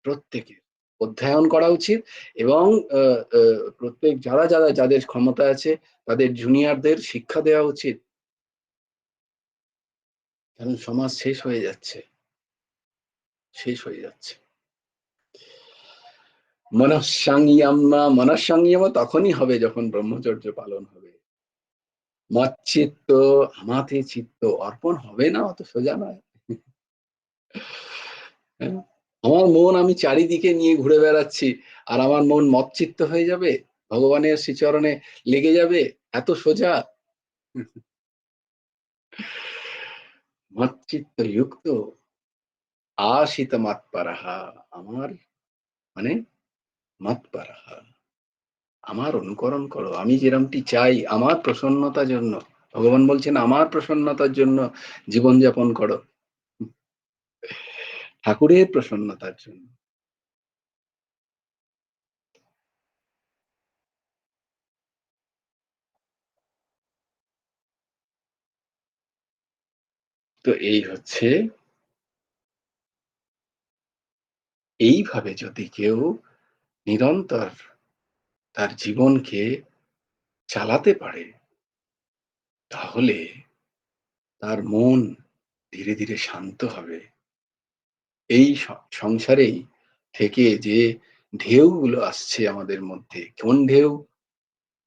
প্রত্যেকের। অধ্যয়ন করা উচিত এবং প্রত্যেক যাদের ক্ষমতা আছে তাদের জুনিয়রদের শিক্ষা দেওয়া উচিত। কারণ সমাজ শেষ হয়ে যাচ্ছে, শেষ হয়ে যাচ্ছে। মনঃসংযম তখনই হবে যখন ব্রহ্মচর্য পালন হবে। মচ্চিত্ত আমাতে চিত্ত অর্পণ হবে না, অত সোজা নয়। হ্যাঁ? আমার মন আমি চারিদিকে নিয়ে ঘুরে বেড়াচ্ছি আর আমার মন মচ্চিত্ত হয়ে যাবে, ভগবানের শ্রীচরণে লেগে যাবে, এত সোজা? মচ্চিত্ত যুক্ত আশিত মাৎপারাহা, আমার মানে মাৎপারাহা, আমার অনুকরণ করো, আমি যেরমটি চাই আমার প্রসন্নতার জন্য। ভগবান বলছেন আমার প্রসন্নতার জন্য জীবনযাপন করো, ঠাকুরের প্রসন্নতার জন্য। তো এই হচ্ছে, এইভাবে যদি কেউ নিরন্তর তার জীবনকে চালাতে পারে তাহলে তার মন ধীরে ধীরে শান্ত হবে। এই সংসারেই থেকে যে ঢেউগুলো আসছে আমাদের মধ্যে, কোন ঢেউ?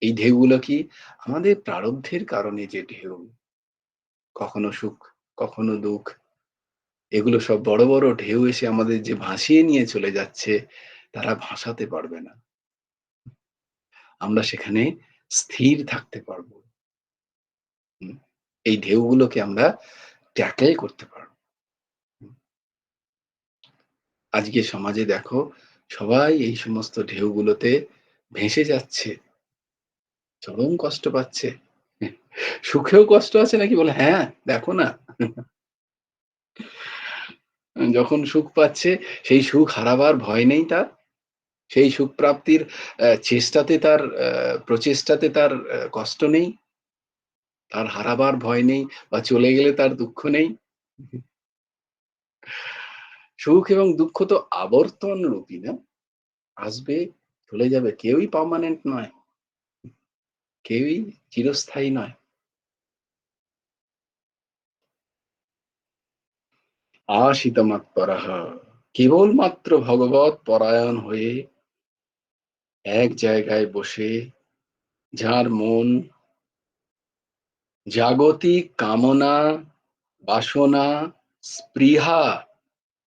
এই ঢেউগুলো কি? আমাদের প্রারব্ধের কারণে যে ঢেউ, কখনো সুখ কখনো দুঃখ, এগুলো সব বড় বড় ঢেউ এসে আমাদের যে ভাসিয়ে নিয়ে চলে যাচ্ছে, তারা ভাসাতে পারবে না। আমরা সেখানে স্থির থাকতে পারবো। এই ঢেউগুলোকে আমরা ট্যাকেল করতে পারবো। আজকে সমাজে দেখো সবাই এই সমস্ত ঢেউগুলোতে ভেসে যাচ্ছে, চরম কষ্ট পাচ্ছে। সুখেও কষ্ট আছে নাকি বলে, হ্যাঁ দেখো না, যখন সুখ পাচ্ছে সেই সুখ হারাবার ভয় নেই তার, সেই সুখ প্রাপ্তির চেষ্টাতে তার প্রচেষ্টাতে তার কষ্ট নেই, তার হারাবার ভয় নেই বা চলে গেলে তার দুঃখ নেই। সুখ এবং দুঃখ তো আবর্তন রূপী, না? আসবে, চলে যাবে, কেউই পার্মানেন্ট নয়, কেউই চিরস্থায়ী নয়। আশিত মাত্পরাহ, কেবলমাত্র ভগবত পরায়ণ হয়ে এক জায়গায় বসে, যার মন জাগতিক কামনা, বাসনা, স্পৃহা,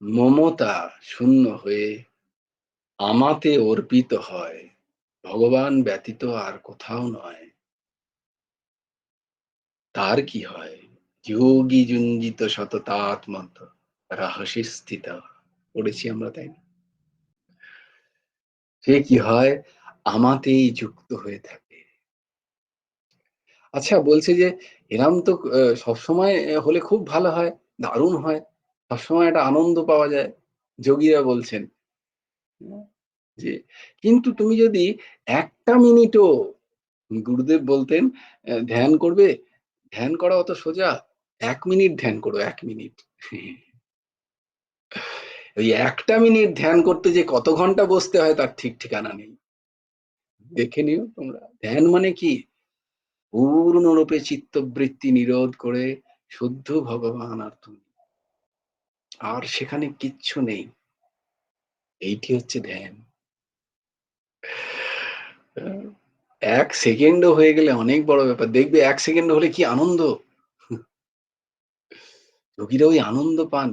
মমতা শূন্য হয়ে আমাতে অর্পিত হয়, ভগবান ব্যতীত আর কোথাও নয়, তার কি হয়? যোগী যুঞ্জিত সততাত্মত রাহসে স্থিত, পড়েছি আমরা, তাই না? সে কি হয়? আমাতেই যুক্ত হয়ে থাকে। আচ্ছা, বলছে যে এরম তো সবসময় হলে খুব ভালো হয়, দারুণ হয়, সবসময় একটা আনন্দ পাওয়া যায়, যোগীরা বলছেন। হুম, যে কিন্তু তুমি যদি একটা মিনিটও, গুরুদেব বলতেন ধ্যান করবে, ধ্যান করা অত সোজা, 1 মিনিট ধ্যান করো, 1 মিনিট। ওই একটা মিনিট ধ্যান করতে যে কত ঘন্টা বসতে হয় তার ঠিক ঠিকানা নেই। দেখে নিও তোমরা, ধ্যান মানে কি? পূর্ণরূপে চিত্তবৃত্তি নিরোধ করে শুদ্ধ ভগবান আর তুমি, আর সেখানে কিচ্ছু নেই। এইটি হচ্ছে ধ্যান। 1 সেকেন্ডও হয়ে গেলে অনেক বড় ব্যাপার, দেখবে 1 সেকেন্ড হলে কি আনন্দ, যোগীরা ওই আনন্দ পান।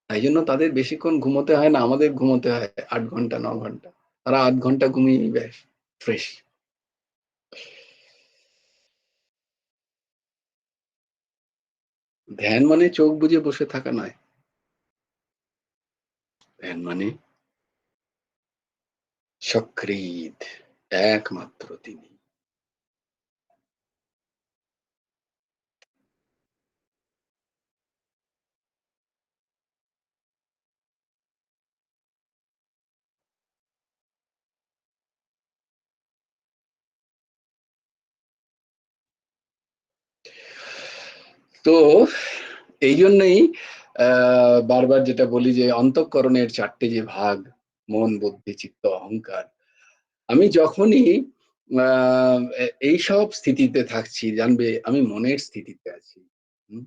তাই জন্য তাদের বেশিক্ষণ ঘুমোতে হয় না, আমাদের ঘুমোতে হয় 8 ঘন্টা 9 ঘন্টা, তারা 8 ঘন্টা ঘুমিয়েই ব্যাস ফ্রেশ। ধ্যান মানে চোখ বুজে বসে থাকা নয়, ধ্যান মানে সক্রিয়, একমাত্র তিনি। তো এই জন্যই বারবার যেটা বলি যে অন্তঃকরণের 4টে যে ভাগ, মন, বুদ্ধি, চিত্ত, অহংকার। আমি যখনই এইসব স্থিতিতে থাকছি, জানবে আমি মনের স্থিতিতে আছি। হুম?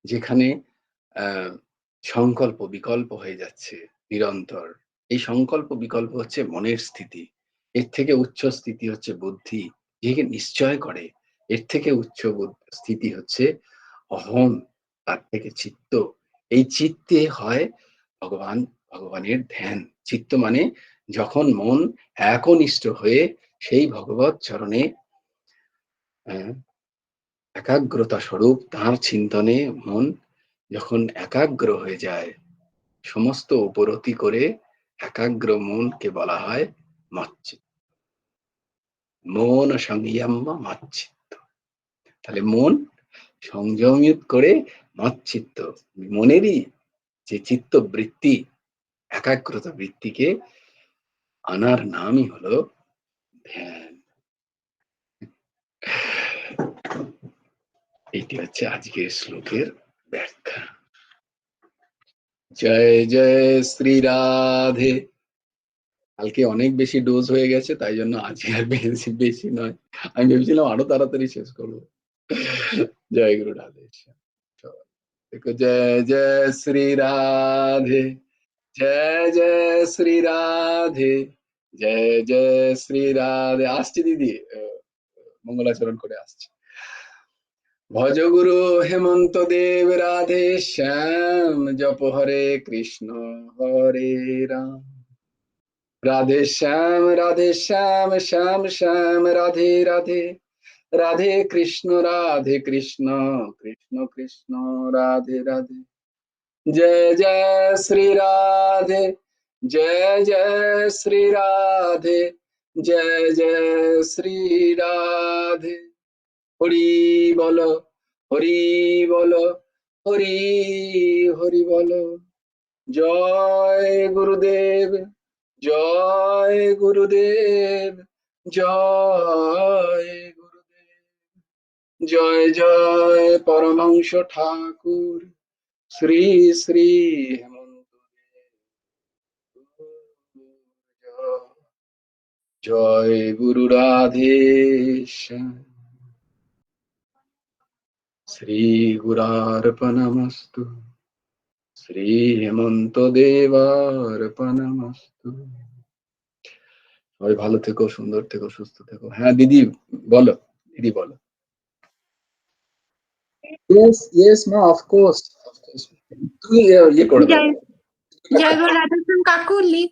যেখানে সংকল্প বিকল্প হয়ে যাচ্ছে নিরন্তর। এই সংকল্প বিকল্প হচ্ছে মনের স্থিতি। এর থেকে উচ্চ স্থিতি হচ্ছে বুদ্ধি, যেকে নিশ্চয় করে। এর থেকে উচ্চ স্থিতি হচ্ছে অহং, তার থেকে চিত্ত। এই চিত্তে হয় ভগবানের ধ্যান। চিত্ত মানে যখন মন একনিষ্ঠ হয়ে সেই ভগবৎ চরণে একাগ্রতা স্বরূপ তাঁর চিন্তনে মন যখন একাগ্র হয়ে যায়, সমস্ত উপরতি করে একাগ্র মনকে বলা হয় মচ্চিত্ত। মন সংযম্য মচ্চিত্ত। তাহলে মন সংযমিত করে মচ্চিত্ত, মনেরই যে চিত্ত বৃত্তি, একাগ্রতা বৃত্তিকে আনার নামই হলো ধ্যান। এটি হচ্ছে আজকের শ্লোকের ব্যাখ্যা। জয় জয় শ্রী রাধে। কালকে অনেক বেশি ডোজ হয়ে গেছে, তাই জন্য আজকে আর বেশি বেশি নয়। আমি ভেবেছিলাম আরো তাড়াতাড়ি শেষ করবো। জয় গুরু রাধে। দেখো, জয় জয় শ্রী রাধে, জয় জয় শ্রী রাধে, জয় জয় শ্রী রাধে। আসছি দিদি, মঙ্গলাচরণ করে আসছি। ভজ গুরু হেমন্ত দেব রাধে শ্যাম, জপ হরে কৃষ্ণ হরে রাম, রাধে শ্যাম শ্যাম শ্যাম রাধে রাধে, রাধে কৃষ্ণ কৃষ্ণ কৃষ্ণ রাধে রাধে। জয় জয় শ্রী রাধে, জয় জয় শ্রী রাধে, জয় জয় শ্রী রাধে। হরি বলো, হরি বলো, হরি হরি বলো। জয় গুরুদেব, জয় গুরুদেব, জয় গুরুদেব। জয় জয় পরমহংস ঠাকুর শ্রী শ্রী হেমন্ত দেব। জয় গুরু রাধেশ্যাম। শ্রী গুরার্পণমস্তু, শ্রী হেমন্ত দেবার্পণমস্তু। সবাই ভালো থেকো, সুন্দর থেকো, সুস্থ থেকো। হ্যাঁ দিদি বলো, দিদি বলো। ইয়েস ইয়েস মা, অফকোর্স। তুমি ইয়ে করে দাও। জয় জয় গুরু রাধেশ্যাম কাকু লিখ